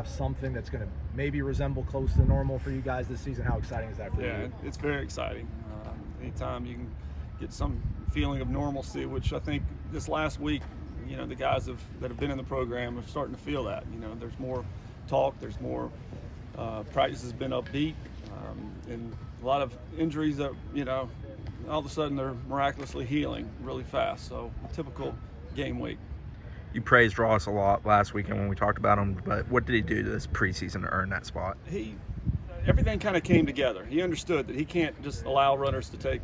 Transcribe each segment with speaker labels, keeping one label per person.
Speaker 1: have something that's going to maybe resemble close to normal for you guys this seaon? How exciting is that for you?
Speaker 2: Yeah, it's very exciting. Anytime you can get some feeling of normalcy, which I think this last week, the guys that have been in the program are starting to feel that. There's more talk, there's more practice has been upbeat, and a lot of injuries that, all of a sudden they're miraculously healing really fast. So a typical game week.
Speaker 3: You praised Ross a lot last weekend when we talked about him, but what did he do to this preseason to earn that spot?
Speaker 2: Everything kind of came together. He understood that he can't just allow runners to take,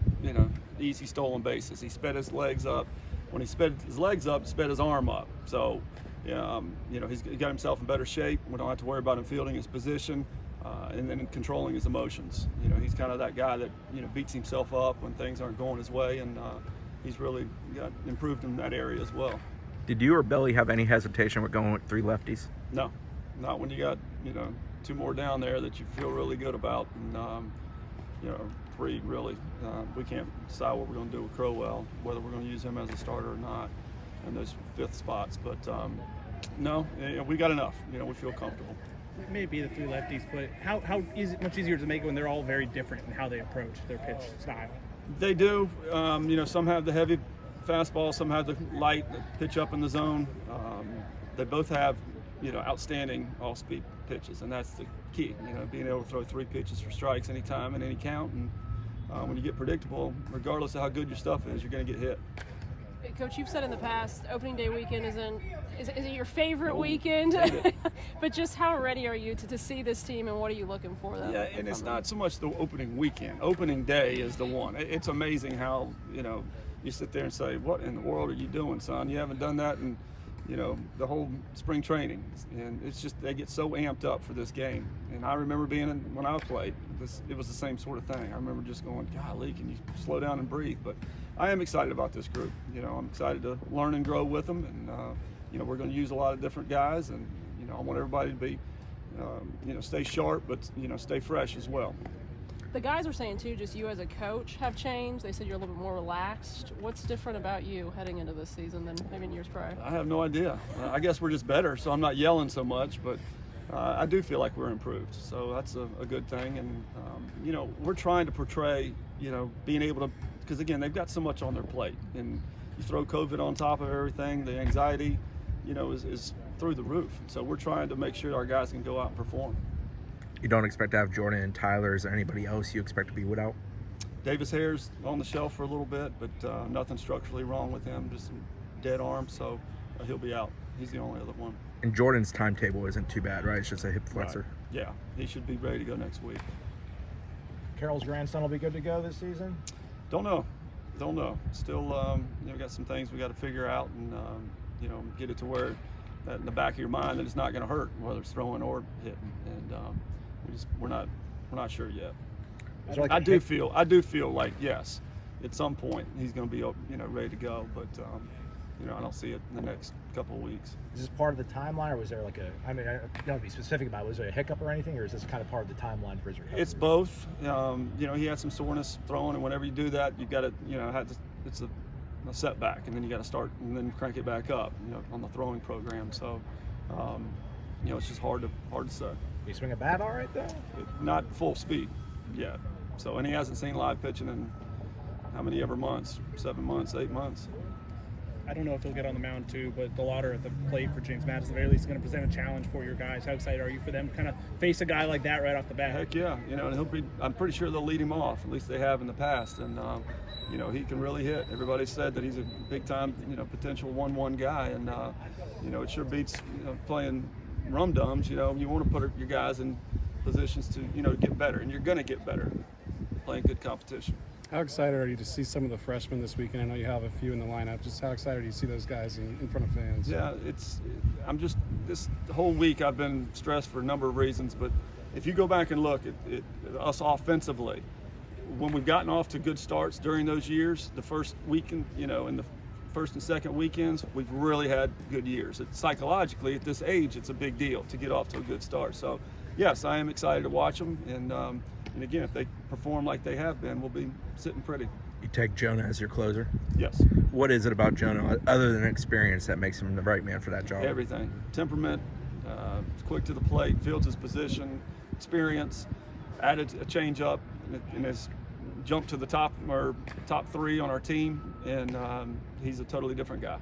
Speaker 2: easy stolen bases. He sped his legs up. When he sped his legs up, sped his arm up. So, he's got himself in better shape. We don't have to worry about him fielding his position and then controlling his emotions. He's kind of that guy that, beats himself up when things aren't going his way, and he's really got improved in that area as well.
Speaker 3: Did you or Billy have any hesitation with going with 3 lefties?
Speaker 2: No, not when you got, 2 more down there that you feel really good about, and 3 really. We can't decide what we're going to do with Crowell, whether we're going to use him as a starter or not in those 5th spots. But no, we got enough. We feel comfortable.
Speaker 4: It may be the 3 lefties, but how is it much easier to make it when they're all very different in how they approach their pitch style?
Speaker 2: They do. Some have the heavy fastball, some have the light pitch up in the zone. They both have, outstanding all-speed pitches, and that's the key. Being able to throw 3 pitches for strikes anytime and any count. And when you get predictable, regardless of how good your stuff is, you're going to get hit.
Speaker 5: Coach, you've said in the past, opening day weekend isn't your favorite weekend, but just how ready are you to see this team, and what are you looking for?
Speaker 2: Yeah, and it's not so much the opening weekend. Opening day is the one. It's amazing how, you sit there and say, what in the world are you doing, son? You haven't done that in, the whole spring training. And it's just, they get so amped up for this game. And I remember when I played, it was the same sort of thing. I remember just going, golly, can you slow down and breathe? But I am excited about this group. I'm excited to learn and grow with them. And, we're going to use a lot of different guys. And, I want everybody to be, stay sharp, but, stay fresh as well.
Speaker 5: The guys are saying, too, just you as a coach have changed. They said you're a little bit more relaxed. What's different about you heading into this season than maybe in years prior?
Speaker 2: I have no idea. I guess we're just better, so I'm not yelling so much, but I do feel like we're improved. So that's a good thing. And, we're trying to portray, being able to, because, again, they've got so much on their plate. And you throw COVID on top of everything, the anxiety, is through the roof. So we're trying to make sure our guys can go out and perform.
Speaker 3: You don't expect to have Jordan and Tyler. Is there anybody else you expect to be without?
Speaker 2: Davis Hare's on the shelf for a little bit, but nothing structurally wrong with him, just some dead arm, so he'll be out. He's the only other one.
Speaker 3: And Jordan's timetable isn't too bad, right? It's just a hip flexor.
Speaker 2: Right. Yeah, he should be ready to go next week.
Speaker 1: Carroll's grandson will be good to go this season?
Speaker 2: Don't know. Still, got some things we got to figure out and, get it to where that in the back of your mind that it's not going to hurt, whether it's throwing or hitting. And we're not sure yet. I do feel like yes, at some point he's going to be ready to go, but I don't see it in the next couple of weeks.
Speaker 1: Is this part of the timeline, or was there I don't want to be specific about it, was there a hiccup or anything, or is this kind of part of the timeline for his recovery?
Speaker 2: It's both. He had some soreness throwing, and whenever you do that, you've got to, it's a setback, and then you got to start and then crank it back up, on the throwing program. So, it's just hard to say.
Speaker 1: You swing a bat all right, though?
Speaker 2: Not full speed yet. So, and he hasn't seen live pitching in how many ever months? 7 months, 8 months.
Speaker 4: I don't know if he'll get on the mound too, but the Lauder at the plate for James Madison, at the very least, is going to present a challenge for your guys. How excited are you for them to kind of face a guy like that right off the bat?
Speaker 2: Heck yeah, and I'm pretty sure they'll lead him off. At least they have in the past, and he can really hit. Everybody said that he's a big-time, potential 1-1 guy, and it sure beats playing rum-dums. You want to put your guys in positions to get better, and you're going to get better playing good competition.
Speaker 6: How excited are you to see some of the freshmen this weekend? I know you have a few in the lineup. Just how excited are you to see those guys in front of fans?
Speaker 2: Yeah, this whole week I've been stressed for a number of reasons, but if you go back and look at us offensively, when we've gotten off to good starts during those years, the first weekend, in the first and second weekends, we've really had good years. Psychologically, at this age, it's a big deal to get off to a good start. So, yes, I am excited to watch them, and again, if they perform like they have been, we'll be sitting pretty.
Speaker 3: You take Jonah as your closer?
Speaker 2: Yes.
Speaker 3: What is it about Jonah, other than experience, that makes him the right man for that job?
Speaker 2: Everything. Temperament, quick to the plate, fields his position, experience, added a changeup, and has jumped to the top 3 on our team, and he's a totally different guy.